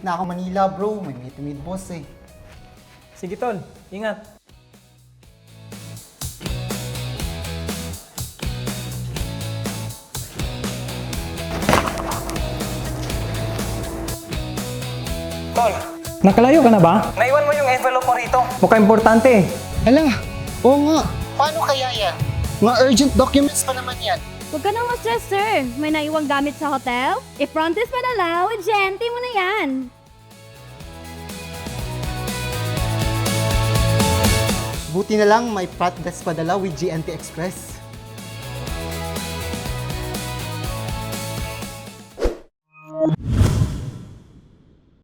na ako Manila, bro. May meet boss eh. Sige tol, ingat. Tol, nakalayo ka na ba? Naiwan mo yung envelope mo rito. Mukhang importante. Hala, oo nga. Paano kaya yan? Mga urgent documents pa naman yan. Huwag ka nang ma-stress, sir. May naiwang gamit sa hotel? I-frontis pa na lang, Genti mo na yan. Buti na lang may front desk padala with GNT Express.